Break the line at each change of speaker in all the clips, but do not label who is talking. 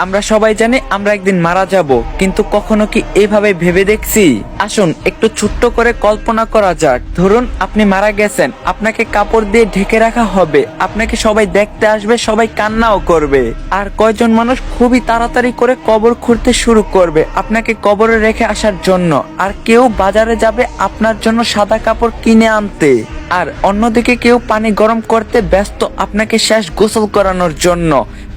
আমরা সবাই জানি আমরা একদিন মারা যাব, কিন্তু কখনো কি এইভাবে ভেবে দেখছি? আসুন একটু ছোট্ট করে কল্পনা করা যাক। ধরুন আপনি মারা গেছেন, আপনাকে কাপড় দিয়ে ঢেকে রাখা হবে, আপনাকে সবাই দেখতে আসবে, সবাই কান্নাও করবে। আর কয়জন মানুষ খুবই তাড়াতাড়ি করে কবর খুঁড়তে শুরু করবে আপনাকে কবরে রেখে আসার জন্য। আর কেউ বাজারে যাবে আপনার জন্য সাদা কাপড় কিনে আনতে। আর অন্যদিকে কেউ পানি গরম করতে ব্যস্ত আপনাকে শেষ গোসল করানোর জন্য।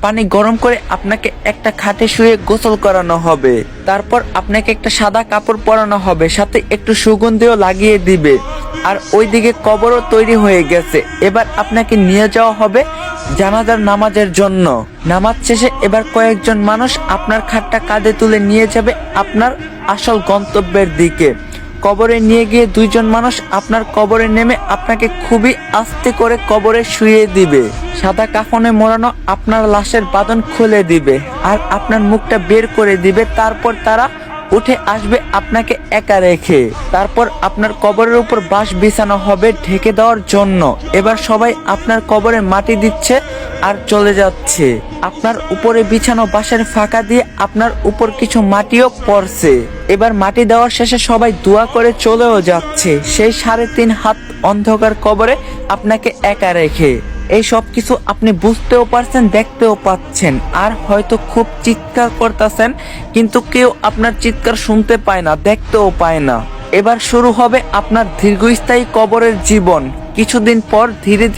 পানি গরম করে আপনাকে একটা খাটে শুয়ে গোসল করানো হবে। তারপর আপনাকে একটা সাদা কাপড় পরানো হবে, সাথে একটু সুগন্ধিও লাগিয়ে দিবে। আর ওইদিকে কবরও তৈরি হয়ে গেছে। এবার আপনাকে নিয়ে যাওয়া হবে জানাজার নামাজের জন্য। নামাজ শেষে এবার কয়েকজন মানুষ আপনার খাটটা কাঁধে তুলে নিয়ে যাবে আপনার আসল গন্তব্যের দিকে। কবরে নিয়ে গিয়ে দুইজন মানুষ আপনার কবরে নেমে আপনাকে খুবই আস্তে করে কবরে শুইয়ে দিবে। সাদা কাফনে মোড়ানো আপনার লাশের বাঁধন খুলে দিবে আর আপনার মুখটা বের করে দিবে। তারপর তারা উঠে আসবে আপনাকে একা রেখে। তারপর আপনার কবরের উপর বাঁশ বিছানো হবে ঢেকে দেওয়ার জন্য। এবার সবাই আপনার কবরে মাটি দিচ্ছে আর চলে যাচ্ছে। আপনার উপরে বিছানো বাঁশের ফাঁকা দিয়ে আপনার উপর কিছু মাটিও পড়ছে। এবার মাটি দেওয়ার শেষে সবাই দোয়া করে চলেও যাচ্ছে সেই 3.5 হাত অন্ধকার কবরে আপনাকে একা রেখে। এই সব কিছু আপনি বুঝতেও পারছেন, দেখতেও পাচ্ছেন, আর হয়তো খুব চিৎকার করতেছেন, কিন্তু কেউ আপনার চিৎকার শুনতে পায় না, দেখতেও পায় না। এবার শুরু হবে আপনার দীর্ঘস্থায়ী কবরের জীবন। কিছুদিন পর ধীরে